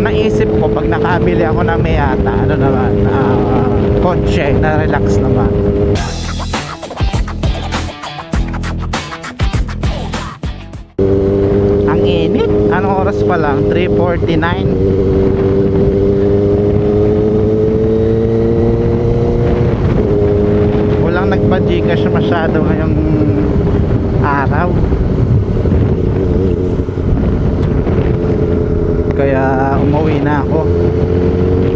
Ang naisip ko pag nakabili ako ng Miata, ano naman, kotse na relax naman. Ang init. Anong oras pa lang? 3:49. Walang nagpa-Gcash masyado ngayong araw. Kaya umuwi na ako.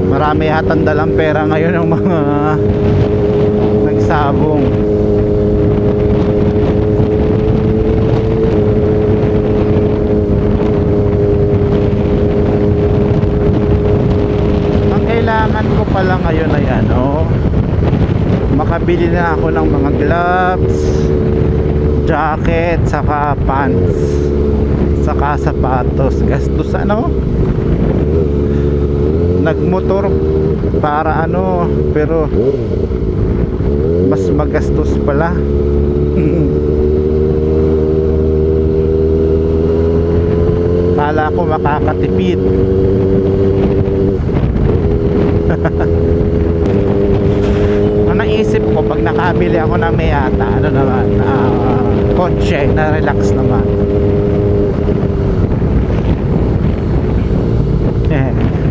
Marami yatang dalang pera ngayon ng mga nagsabong. Ang kailangan ko pala ngayon ay makabili na ako ng mga gloves, jacket, saka pants, saka sapatos. Gastos nagmotor para pero mas magastos pala. Kala ko makakatipid. Ang naisip ko pag nakabili ako ng Miata, ano naman, kotse na relax naman.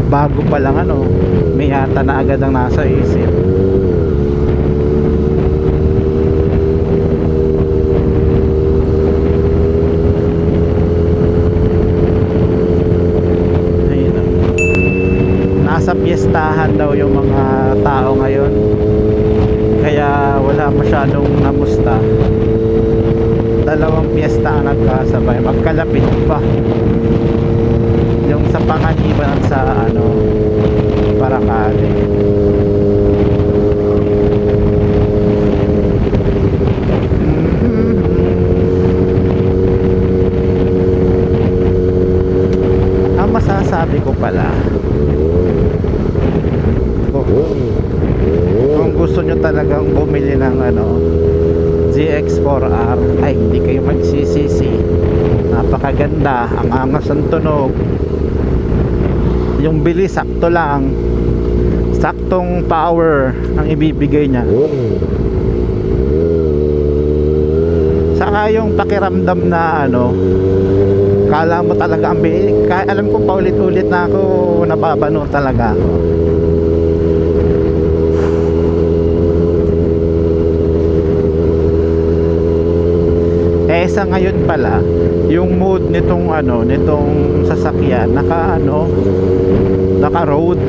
Bago pa lang Miata na agad ang nasa isip. Ayun, nasa piyestahan daw yung mga tao ngayon, kaya wala masyadong namusta. Dalawang piyesta ang nagkasabay, magkalapit pa. Yung sa Panganiban sa Paracale. Ang masasabi ko pala, kung gusto nyo talagang bumili ng ZX4R, ay hindi kayo magsisisi. Napakaganda, ang angas ng tunog, yung bilis sakto lang, saktong power ang ibibigay niya. Saka yung pakiramdam na kala mo talaga ang bilis. Alam ko paulit-ulit na ako nababano talaga ako. Sa ngayon pala, yung mode nitong nitong sasakyan naka road,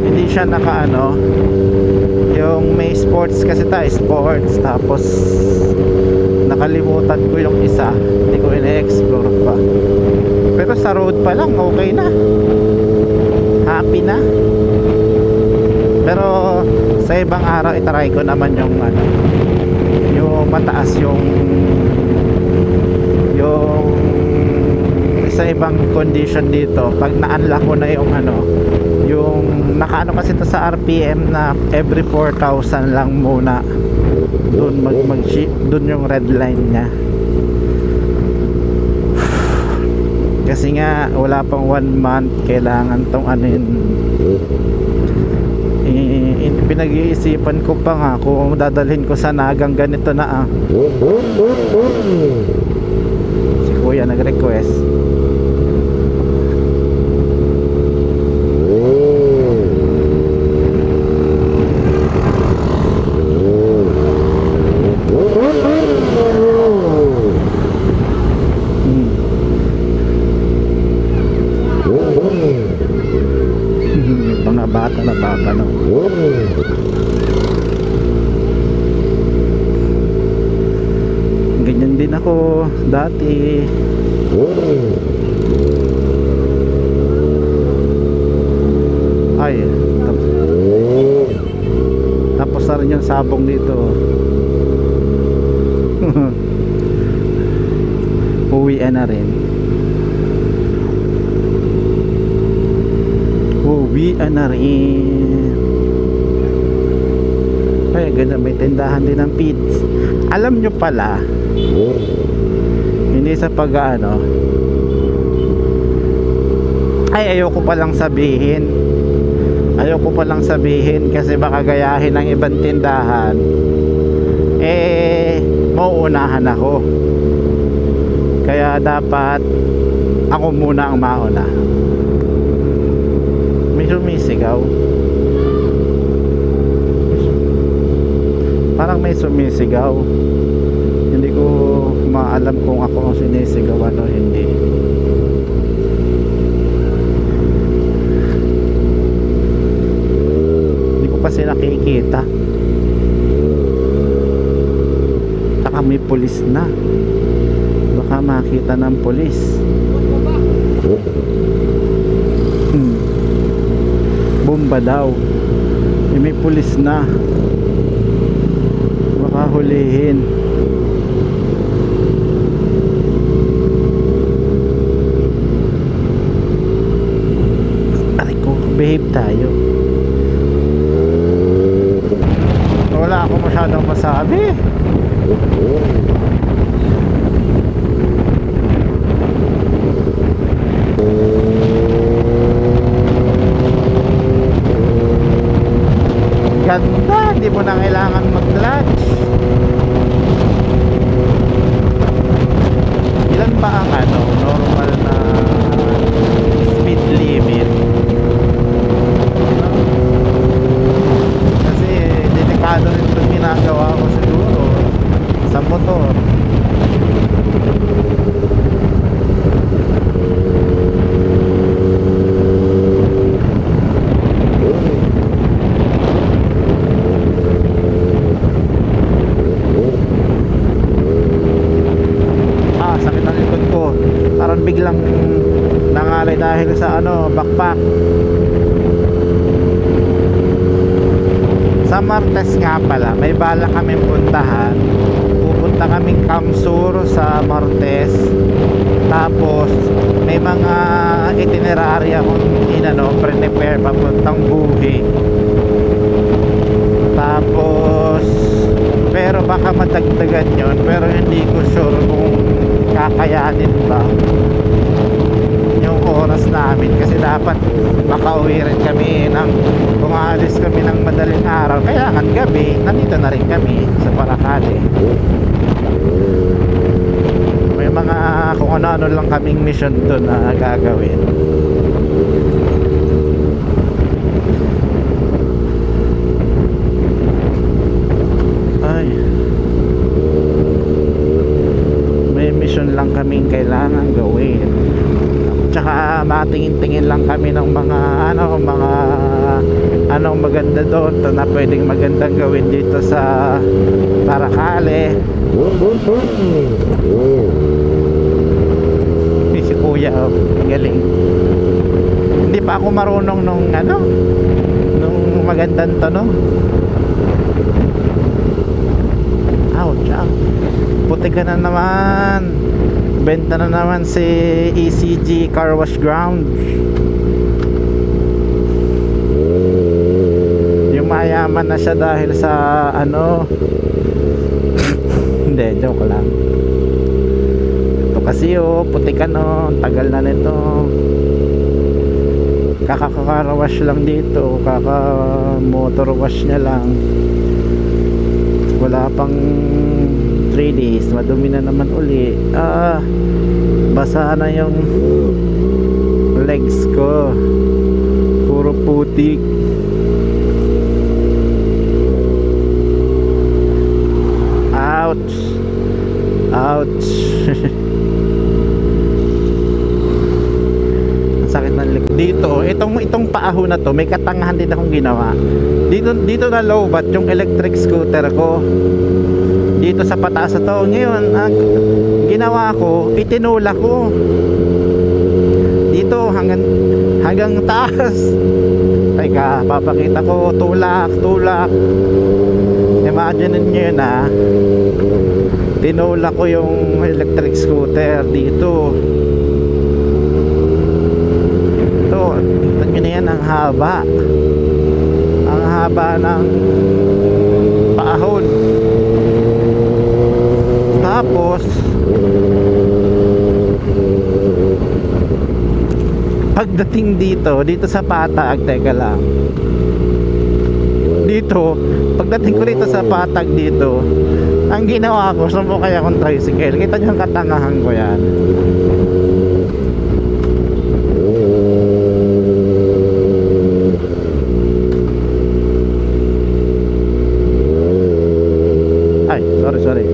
hindi siya naka yung may sports kasi sports, tapos nakalimutan ko yung isa, hindi ko ina-explore pa. Pero sa road pa lang okay na, happy na. Pero sa ibang araw itaray ko naman yung mataas yung sa ibang condition dito. Pag na-unlock ko na yung yung kasi ito sa RPM na every 4,000 lang muna, dun dun yung red line nya. Kasi nga wala pang 1 month, kailangan tong pinag-iisipan ko pa nga kung dadalhin ko sa Nagang ganito na si kuya nag-request. Mga bata na babano. Ganyan din ako dati. Ay, tapos na rin yung sabong dito. Uwian na rin. Uwian na rin. Ay, ganda, may tindahan din ng pits. Alam nyo pala, hindi sa Ay, ayoko palang sabihin kasi baka gayahin ng ibang tindahan, mauunahan ako. Kaya dapat ako muna ang mauna. May sumisigaw. Parang may sumisigaw. Hindi ko maalam kung ako ang sinisigawan o hindi. Hindi ko kasi nakikita. Saka may pulis na. Baka makita ng pulis. Bomba daw. May pulis na. Baka hulihin. Aray ko, behave tayo. Wala ako masyadong masabi. Ganda, hindi mo na kailangan mag-clutch. Ilan ba ang normal na speed limit? Kasi delikado rin itong ginagawa ko siguro sa motor. Sakit ang likod ko, parang biglang nangalay dahil sa backpack. Sa Martes nga pala, may bala kaming puntahan. Pupunta kaming Kamsur sa Martes. Tapos may mga itinerary akong prepare papuntang Buhi. Tapos pero baka madagdagan yon, pero hindi ko sure kung kakayanin ba yung oras namin, kasi dapat makauwi rin kami kung aalis kami ng madaling araw, kailangan gabi nandito na rin kami sa Paracale. May mga kung ano-ano lang kaming mission doon na gagawin. Lang kaming kailangan gawin, tsaka matingin-tingin lang kami ng mga anong maganda doon na pwedeng magandang gawin dito sa Paracale. Si kuya, galing. Hindi pa ako marunong nung magandang tanong. Ouch, puti ka na naman. Benta na naman si ECG Car Wash Ground. Yung mayaman na siya dahil sa hindi, joke lang. Ito kasi puti ka tagal na nito. Kaka-car wash lang dito, kaka-motor wash niya lang. Wala pang 3 days, madumi na naman uli. Basa na yung legs ko, puro putik. Ouch, ouch. Ang sakit ng likod dito. Itong paaho na to, may katangahan din akong ginawa dito na lowbat yung electric scooter ko dito sa pataas na to. Ngayon ginawa ko, itinulak ko dito hanggang taas. Teka, papakita ko. Tulak. Imagine nyo na tinulak ko yung electric scooter dito. Ito, kita nyo na yan, ang haba ng paahon. Tapos Pagdating dito sa Patag, teka lang. Dito, pagdating ko rito sa Patag dito, ang ginawa ko, sumakay akong tricycle. Kita nyo ang katangahan ko yan. Ay, sorry.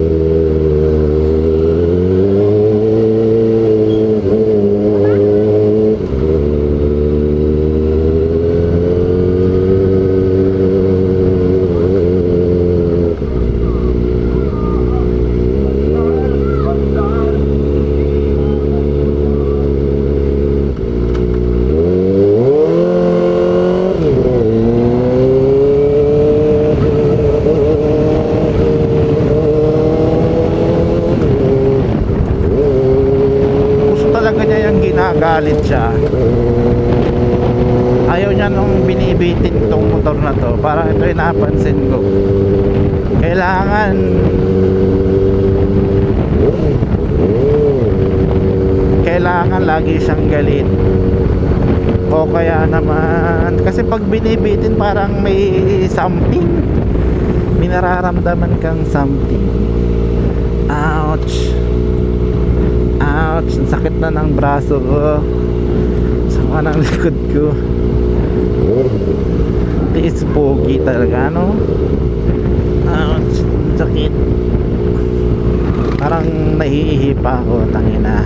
Ginagalit siya, ayaw niya nung binibitin tong motor na to. Parang ito yung napansin ko, kailangan lagi siyang galit, o kaya naman kasi pag binibitin parang may something, may nararamdaman kang something. Ouch, ang sakit na ng braso ko, sama ng likod ko, tiis pogi talaga, no? Ouch, sakit, parang nahihihi pa ako, tangina.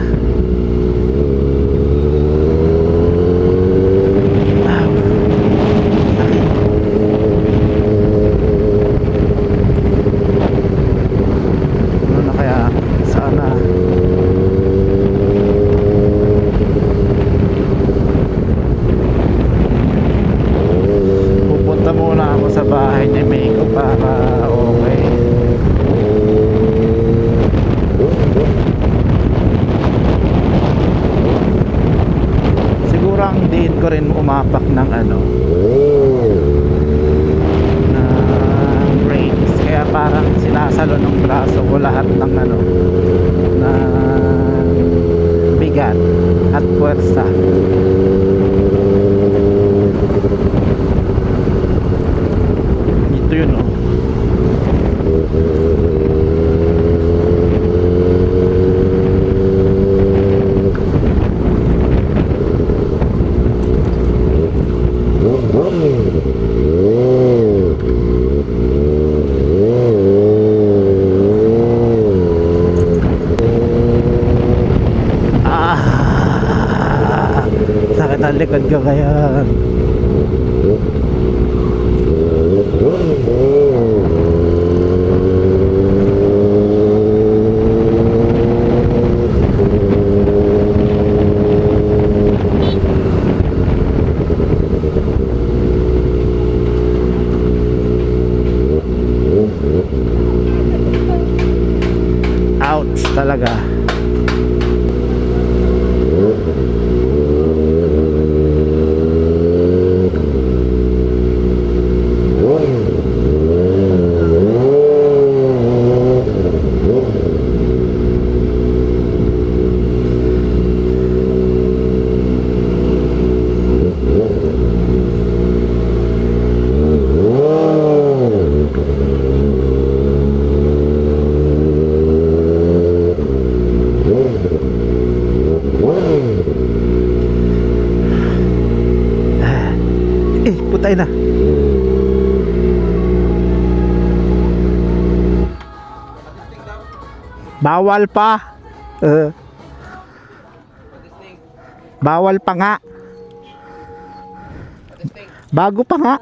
Ko rin umapak ng brakes, kaya parang sinasalo ng braso ko lahat ng na bigat at puwersa. Ito yun, sakit ang likod ko kaya. Ouch talaga. Putay na. Bawal pa. Bawal pa nga. Bago pa nga.